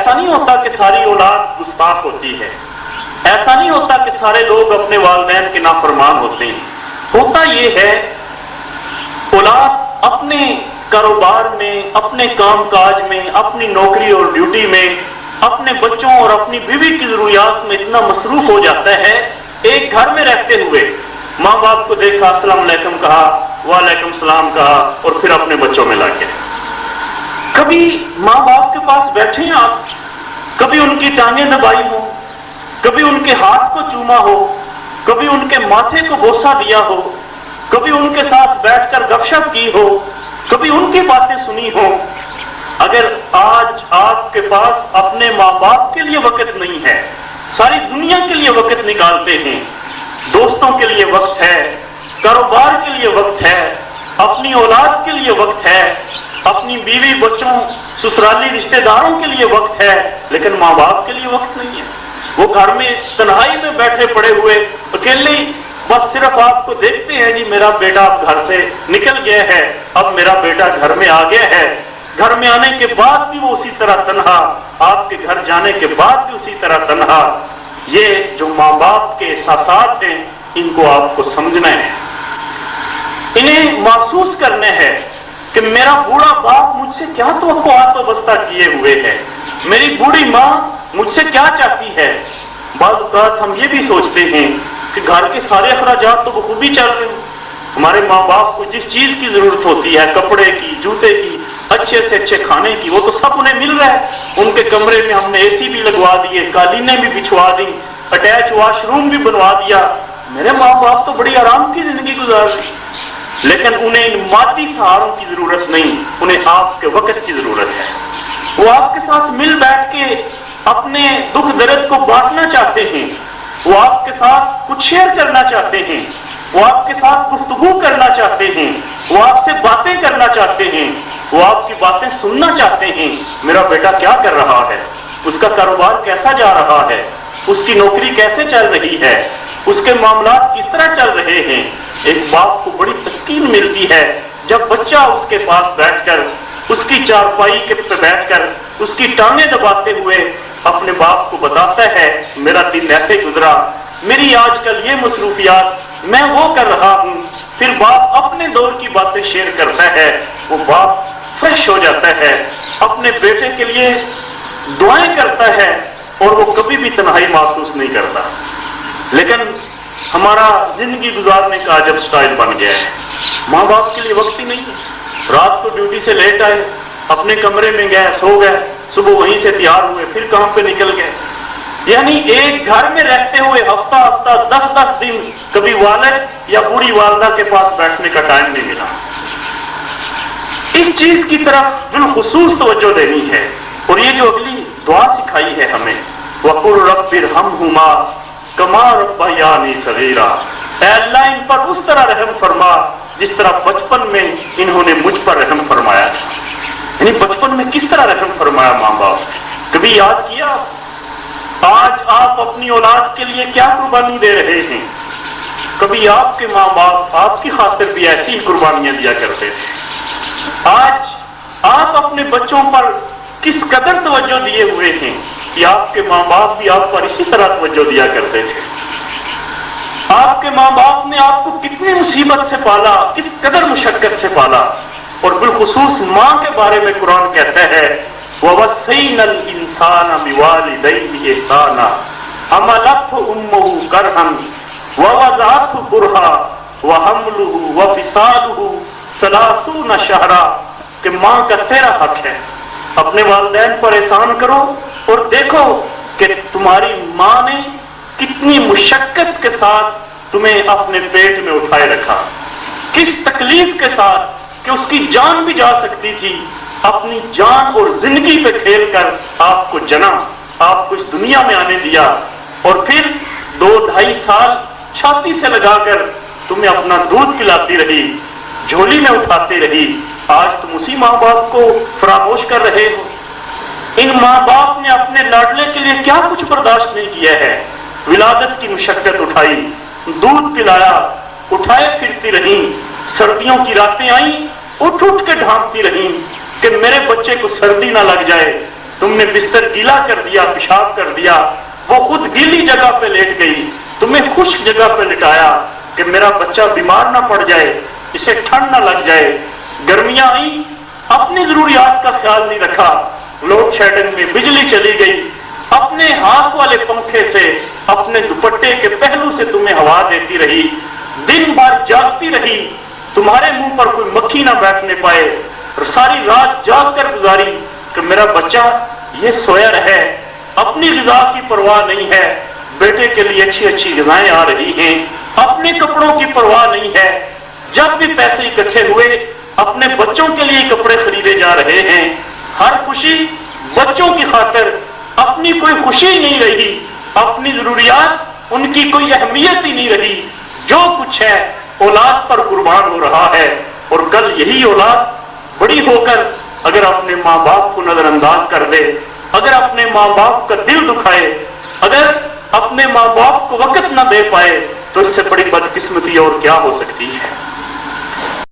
ایسا نہیں ہوتا کہ ساری اولاد گستاخ ہوتی ہے، ایسا نہیں ہوتا کہ سارے لوگ اپنے والدین کے نافرمان ہوتے ہیں. ہوتا یہ ہے اولاد اپنے کاروبار میں، اپنے کام کاج میں، اپنی نوکری اور ڈیوٹی میں، اپنے بچوں اور اپنی بیوی کی ضروریات میں اتنا مصروف ہو جاتا ہے، ایک گھر میں رہتے ہوئے ماں باپ کو دیکھا، السلام علیکم کہا، وعلیکم السلام کہا، اور پھر اپنے بچوں میں لگ گئے. کبھی ماں باپ کے پاس بیٹھے ہیں آپ، کبھی ان کی ٹانگیں دبائی ہو، کبھی ان کے ہاتھ کو چوما ہو، کبھی ان کے ماتھے کو بوسہ دیا ہو، کبھی ان کے ساتھ بیٹھ کر گپ شپ کی ہو، کبھی ان کی باتیں سنی ہو. اگر آج آپ کے پاس اپنے ماں باپ کے لیے وقت نہیں ہے، ساری دنیا کے لیے وقت نکالتے ہیں، دوستوں کے لیے وقت ہے، کاروبار کے لیے وقت ہے، اپنی اولاد کے لیے وقت ہے، اپنی بیوی بچوں سسرالی رشتہ داروں کے لیے وقت ہے، لیکن ماں باپ کے لیے وقت نہیں ہے. وہ گھر میں تنہائی میں بیٹھے پڑے ہوئے اکیلے ہی بس صرف آپ کو دیکھتے ہیں، جی میرا بیٹا اب گھر سے نکل گیا ہے، اب میرا بیٹا گھر میں آ گیا ہے. گھر میں آنے کے بعد بھی وہ اسی طرح تنہا، آپ کے گھر جانے کے بعد بھی اسی طرح تنہا. یہ جو ماں باپ کے احساسات ہیں، ان کو آپ کو سمجھنا ہے، انہیں محسوس کرنا ہے کہ میرا بوڑھا باپ مجھ سے کیا توقعات وابستہ کیے ہوئے ہے، میری بوڑھی ماں مجھ سے کیا چاہتی ہے. بعض اوقات ہم یہ بھی سوچتے ہیں کہ گھر کے سارے اخراجات تو بخوبی چل رہے ہیں، ہمارے ماں باپ کو جس چیز کی ضرورت ہوتی ہے، کپڑے کی، جوتے کی، اچھے سے اچھے کھانے کی، وہ تو سب انہیں مل رہا ہے. ان کے کمرے میں ہم نے اے سی بھی لگوا دیے، قالینیں بھی بچھوا دی، اٹیچ واش روم بھی بنوا دیا. میرے ماں باپ تو بڑی آرام کی زندگی گزار رہے ہیں، لیکن انہیں ان مادی سہاروں کی ضرورت نہیں، انہیں آپ کے وقت کی ضرورت ہے. وہ آپ کے ساتھ مل بیٹھ کے اپنے دکھ درد کو بانٹنا چاہتے ہیں، وہ آپ کے ساتھ کچھ شیئر کرنا چاہتے ہیں، وہ آپ کے ساتھ گفتگو کرنا چاہتے ہیں، وہ آپ سے باتیں کرنا چاہتے ہیں، وہ آپ کی باتیں سننا چاہتے ہیں. میرا بیٹا کیا کر رہا ہے، اس کا کاروبار کیسا جا رہا ہے، اس کی نوکری کیسے چل رہی ہے، اس کے معاملات کس طرح چل رہے ہیں. ایک باپ کو بڑی تسکین ملتی ہے جب بچہ اس کے پاس بیٹھ کر، اس کی چارپائی کے پہ بیٹھ کر، اس کی ٹانگیں دباتے ہوئے اپنے باپ کو بتاتا ہے میرا دن ایسے گزرا، میری آج کل یہ مصروفیات، میں وہ کر رہا ہوں. پھر باپ اپنے دور کی باتیں شیئر کرتا ہے، وہ باپ فریش ہو جاتا ہے، اپنے بیٹے کے لیے دعائیں کرتا ہے، اور وہ کبھی بھی تنہائی محسوس نہیں کرتا. لیکن ہمارا زندگی گزارنے کا عجب سٹائل بن گیا ہے، ماں باپ کے لیے وقت ہی نہیں ہے. رات کو ڈیوٹی سے لیٹ آئے، اپنے کمرے میں گئے، سو گئے، صبح وہیں سے تیار ہوئے، پھر کام پہ نکل گئے. یعنی ایک گھر میں رہتے ہوئے ہفتہ ہفتہ 10 دن کبھی والد یا بوڑھی والدہ کے پاس بیٹھنے کا ٹائم نہیں ملا. اس چیز کی طرف بالخصوص توجہ دینی ہے. اور یہ جو اگلی دعا سکھائی ہے ہمیں، وَقُلْ رَبِّ ارْحَمْهُمَا كَمَا رَبَّيَانِي صَغِيرًا، اے اللہ ان پر اس طرح رحم فرما جس طرح بچپن میں انہوں نے مجھ پر رحم فرمایا تھا. یعنی بچپن میں کس طرح رحم فرمایا ماں باپ، کبھی یاد کیا؟ آج آپ اپنی اولاد کے لیے کیا قربانی دے رہے ہیں؟ کبھی آپ کے ماں باپ آپ کی خاطر بھی ایسی ہی قربانیاں دیا کرتے تھے. آج آپ اپنے بچوں پر کس قدر توجہ دیے ہوئے ہیں کہ آپ کے ماں باپ بھی آپ پر اسی طرح توجہ دیا کرتے تھے. آپ کے ماں باپ نے آپ کو کتنی مصیبت سے پالا، کس قدر مشقت سے پالا. اور بالخصوص ماں کے بارے میں قرآن کہتا ہے وَوَصَّيْنَا الْإِنسَانَ بِوَالِدَيْهِ إِحْسَانًا حَمَلَتْهُ أُمُّهُ كَرْهًا وَوَضَعَتْهُ كُرْهًا وَحَمْلُهُ وَفِصَالُهُ 30 شهرًا، کہ ماں کا تیرا حق ہے، اپنے والدین پر احسان کرو اور دیکھو کہ تمہاری ماں نے کتنی مشقت کے ساتھ تمہیں اپنے پیٹ میں اٹھائے رکھا، کس تکلیف کے ساتھ کہ اس کی جان بھی جا سکتی تھی، اپنی جان اور زندگی پہ کھیل کر آپ کو جنا، آپ کو اس دنیا میں آنے دیا، اور پھر 2-2.5 سال چھاتی سے لگا کر تمہیں اپنا دودھ پلاتی رہی، جھولی میں اٹھاتی رہی. آج تم اسی ماں باپ کو فراموش کر رہے ہو. ان ماں باپ نے اپنے لاڈلے کے لیے کیا کچھ برداشت نہیں کیا ہے. ولادت کی مشقت اٹھائی، دودھ پلایا، اٹھائے پھرتی رہیں، سردیوں کی راتیں آئیں، اٹھ اٹھ کے ڈھانپتی رہیں کہ میرے بچے کو سردی نہ لگ جائے، تم نے بستر گیلا کر دیا، پیشاب کر دیا، وہ خود گیلی جگہ پہ لیٹ گئی، تمہیں خشک جگہ پہ لٹایا کہ میرا بچہ بیمار نہ پڑ جائے، اسے ٹھنڈ نہ لگ جائے۔ گرمیاں آئیں، اپنی ضروریات کا خیال نہیں رکھا، لوڈ شیڈنگ میں بجلی چلی گئی، اپنے ہاتھ والے پنکھے سے، اپنے دوپٹے کے پہلو سے تمہیں ہوا دیتی رہی، دن بھر جاگتی رہی، تمہارے منہ پر کوئی مکھی نہ بیٹھنے پائے، اور ساری رات جاگ کر گزاری کہ میرا بچہ یہ سویا رہے، اپنی غذا کی پرواہ نہیں ہے، بیٹے کے لیے اچھی اچھی غذائیں آ رہی ہیں، اپنے کپڑوں کی پرواہ نہیں ہے، جب بھی پیسے اکٹھے ہوئے اپنے بچوں کے لیے کپڑے خریدے جا رہے ہیں، ہر خوشی بچوں کی خاطر، اپنی کوئی خوشی نہیں رہی، اپنی ضروریات ان کی کوئی اہمیت ہی نہیں رہی، جو کچھ ہے اولاد پر قربان ہو رہا ہے۔ اور کل یہی اولاد بڑی ہو کر اگر اپنے ماں باپ کو نظر انداز کر دے، اگر اپنے ماں باپ کا دل دکھائے، اگر اپنے ماں باپ کو وقت نہ دے پائے، تو اس سے بڑی بدقسمتی اور کیا ہو سکتی